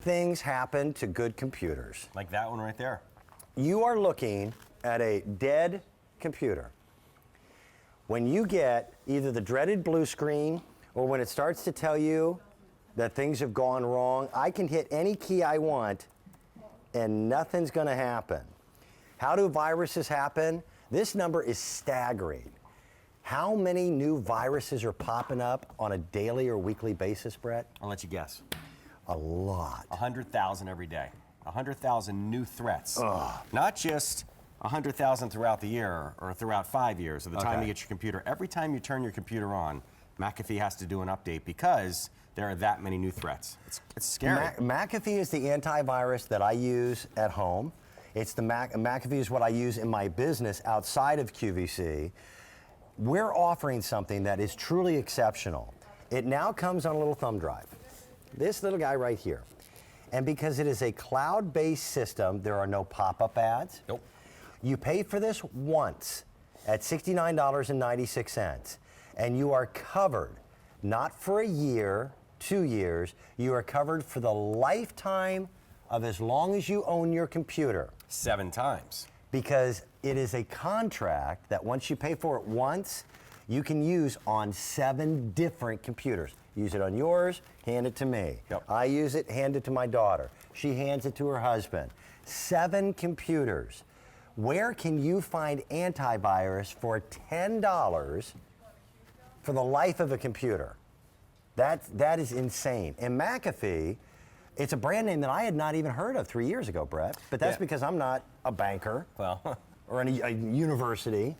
Things happen to good computers. Like that one right there. You are looking at a dead computer. When you get either the dreaded blue screen or when it starts to tell you that things have gone wrong, I can hit any key I want and nothing's going to happen. How do viruses happen? This number is staggering. How many new viruses are popping up on a daily or weekly basis, Brett? I'll let you guess. A lot. 100,000 every day. 100,000 new threats. Ugh. Not just 100,000 throughout the year or throughout 5 years or the time you get your computer. Every time you turn your computer on, McAfee has to do an update because there are that many new threats. It's scary. McAfee is the antivirus that I use at home. It's the McAfee is what I use in my business outside of QVC. We're offering something that is truly exceptional. It now comes on a little thumb drive. This little guy right here. And because it is a cloud-based system, there are no pop-up ads. Nope. You pay for this once at $69.96, and you are covered, not for a year, 2 years, you are covered for the lifetime of as long as you own your computer. 7 times. Because it is a contract that once you pay for it once, you can use on 7 different computers. Use it on yours, hand it to me. Yep. I use it, hand it to my daughter. She hands it to her husband. 7 computers. Where can you find antivirus for $10 for the life of a computer? That is insane. And McAfee, it's a brand name that I had not even heard of 3 years ago, Brett. But that's because I'm not a banker or a university.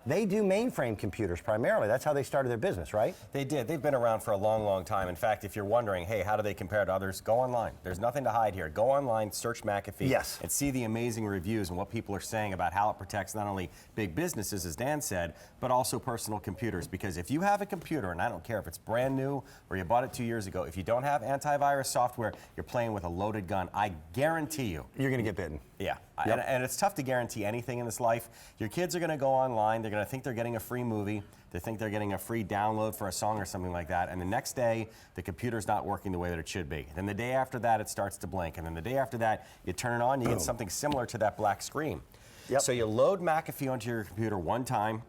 They do mainframe computers primarily. That's how they started their business, right? They did. They've been around for a long, long time. In fact, if you're wondering, hey, how do they compare to others? Go online. There's nothing to hide here. Go online, search McAfee, and see the amazing reviews and what people are saying about how it protects not only big businesses, as Dan said, but also personal computers. Because if you have a computer, and I don't care if it's brand new or you bought it 2 years ago, if you don't have antivirus software, you're playing with a loaded gun. I guarantee you. You're going to get bitten. Yeah. Yep. And it's tough to guarantee anything in this life. Your kids are going to go online. They're going to think they're getting a free movie. They think they're getting a free download for a song or something like that. And the next day, the computer's not working the way that it should be. Then the day after that, it starts to blink. And then the day after that, you turn it on, you get something similar to that black screen. Yep. So you load McAfee onto your computer one time.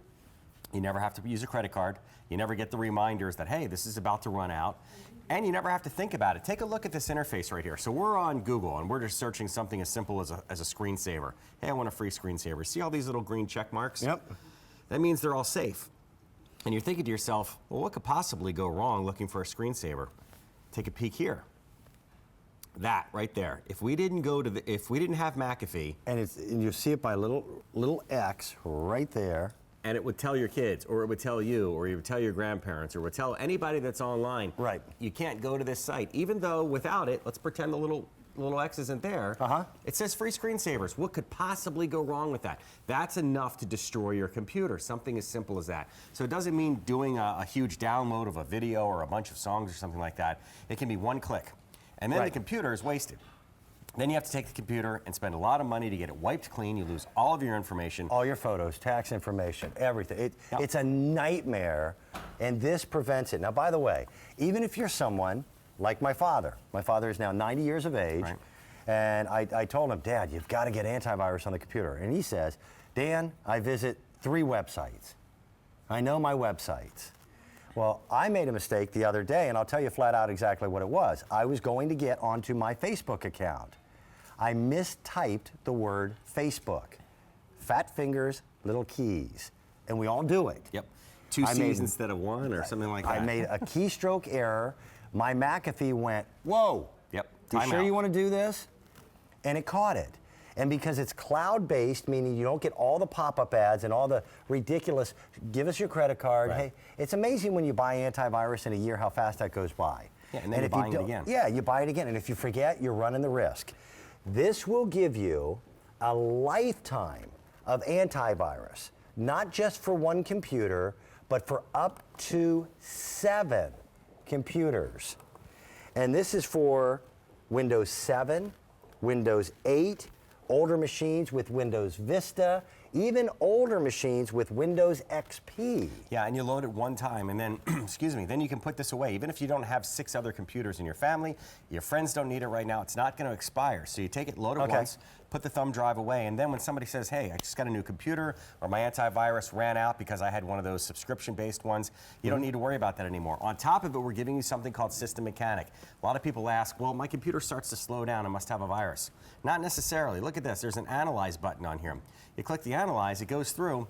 You never have to use a credit card. You never get the reminders that, hey, this is about to run out. And you never have to think about it. Take a look at this interface right here. So we're on Google, and we're just searching something as simple as a screensaver. Hey, I want a free screensaver. See all these little green check marks? Yep. That means they're all safe. And you're thinking to yourself, well, what could possibly go wrong looking for a screensaver? Take a peek here. That right there. If we didn't have McAfee, and you see it by little X right there. and it would tell your kids, or it would tell you, or it would tell your grandparents, or it would tell anybody that's online, right, you can't go to this site. Even though without it, let's pretend the little X isn't there, it says free screensavers. What could possibly go wrong with that? That's enough to destroy your computer, something as simple as that. So it doesn't mean doing a huge download of a video or a bunch of songs or something like that. It can be one click, and then the computer is wasted. Then you have to take the computer and spend a lot of money to get it wiped clean. You lose all of your information. All your photos, tax information, everything. It's a nightmare, and this prevents it. Now, by the way, even if you're someone like my father is now 90 years of age, and I told him, Dad, you've got to get antivirus on the computer. And he says, Dan, I visit 3 websites. I know my websites. Well, I made a mistake the other day, and I'll tell you flat out exactly what it was. I was going to get onto my Facebook account. I mistyped the word Facebook. Fat fingers, little keys. And we all do it. Yep. 2 C's instead of 1 or something like that. I made a keystroke error. My McAfee went, whoa. Yep. You sure you want to do this? And it caught it. And because it's cloud-based, meaning you don't get all the pop-up ads and all the ridiculous, give us your credit card. Hey, it's amazing when you buy antivirus in a year how fast that goes by. Yeah, and then you're buying it again. Yeah, you buy it again. And if you forget, you're running the risk. This will give you a lifetime of antivirus, not just for 1 computer, but for up to 7 computers. And this is for Windows 7, Windows 8, older machines with Windows Vista, even older machines with Windows XP. Yeah, and you load it one time, and then, excuse me, then you can put this away. Even if you don't have 6 other computers in your family, your friends don't need it right now, it's not going to expire. So you take it, load it once, put the thumb drive away, and then when somebody says, hey, I just got a new computer, or my antivirus ran out because I had one of those subscription-based ones, you don't need to worry about that anymore. On top of it, we're giving you something called System Mechanic. A lot of people ask, well, my computer starts to slow down, I must have a virus. Not necessarily. Look at this, there's an Analyze button on here. You click the Analyze, it goes through,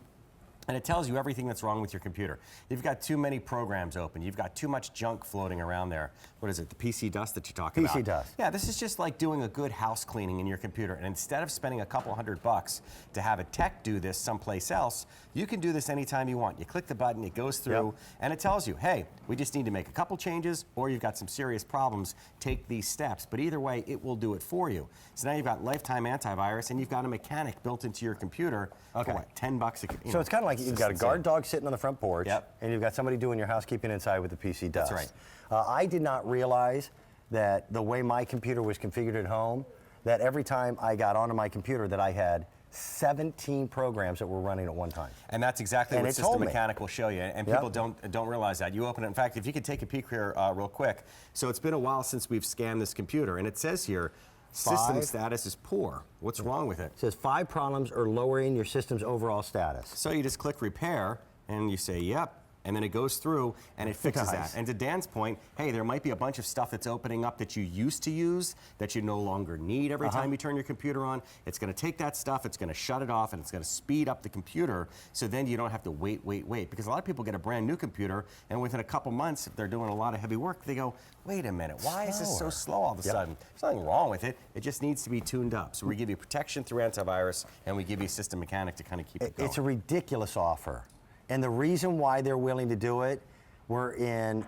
and it tells you everything that's wrong with your computer. You've got too many programs open. You've got too much junk floating around there. What is it, the PC dust that you're talking about? PC dust. Yeah, this is just like doing a good house cleaning in your computer. And instead of spending a couple $100 to have a tech do this someplace else, you can do this anytime you want. You click the button, it goes through, and it tells you, hey, we just need to make a couple changes, or you've got some serious problems, take these steps. But either way, it will do it for you. So now you've got lifetime antivirus, and you've got a mechanic built into your computer for what, $10 a So it's kind of like you've got a guard dog sitting on the front porch, Yep. and you've got somebody doing your housekeeping inside with the PC dust. That's I did not realize that the way my computer was configured at home, that every time I got onto my computer that I had 17 programs that were running at one time. And that's exactly And what it System told me. Mechanic will show you. And people don't realize that. You open it. In fact, if you could take a peek here real quick. So it's been a while since we've scanned this computer, and it says here, system status is poor. What's wrong with it? It says 5 problems are lowering your system's overall status. So you just click repair, and you say, yep. And then it goes through and it fixes that. And to Dan's point, hey, there might be a bunch of stuff that's opening up that you used to use that you no longer need every time you turn your computer on. It's going to take that stuff, it's going to shut it off, and it's going to speed up the computer, so then you don't have to wait. Because a lot of people get a brand new computer, and within a couple months, if they're doing a lot of heavy work, they go, wait a minute, why is this so slow all of a sudden? There's nothing wrong with it. It just needs to be tuned up. So we give you protection through antivirus, and we give you System Mechanic to kind of keep it going. It's a ridiculous offer. And the reason why they're willing to do it, we're in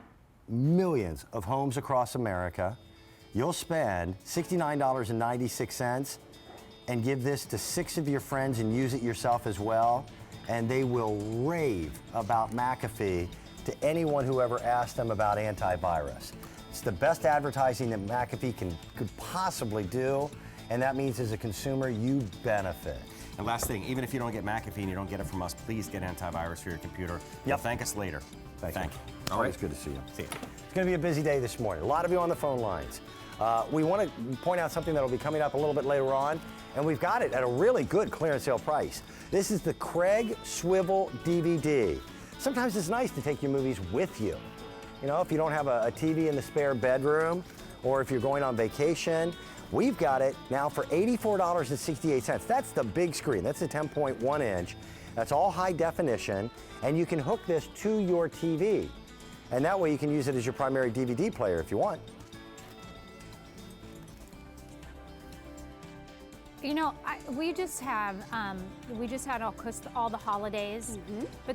millions of homes across America. You'll spend $69.96 and give this to 6 of your friends and use it yourself as well. And they will rave about McAfee to anyone who ever asked them about antivirus. It's the best advertising that McAfee could possibly do. And that means as a consumer, you benefit. And last thing, even if you don't get McAfee and you don't get it from us, please get antivirus for your computer. You'll thank us later. Thank you. All right. It's good to see you. See you. It's going to be a busy day this morning. A lot of you on the phone lines. We want to point out something that will be coming up a little bit later on, and we've got it at a really good clearance sale price. This is the Craig Swivel DVD. Sometimes it's nice to take your movies with you. You know, if you don't have a TV in the spare bedroom, or if you're going on vacation, we've got it now for $84.68. That's the big screen. That's a 10.1 inch. That's all high definition, and you can hook this to your TV. And that way you can use it as your primary DVD player if you want. You know, we just had all the holidays, but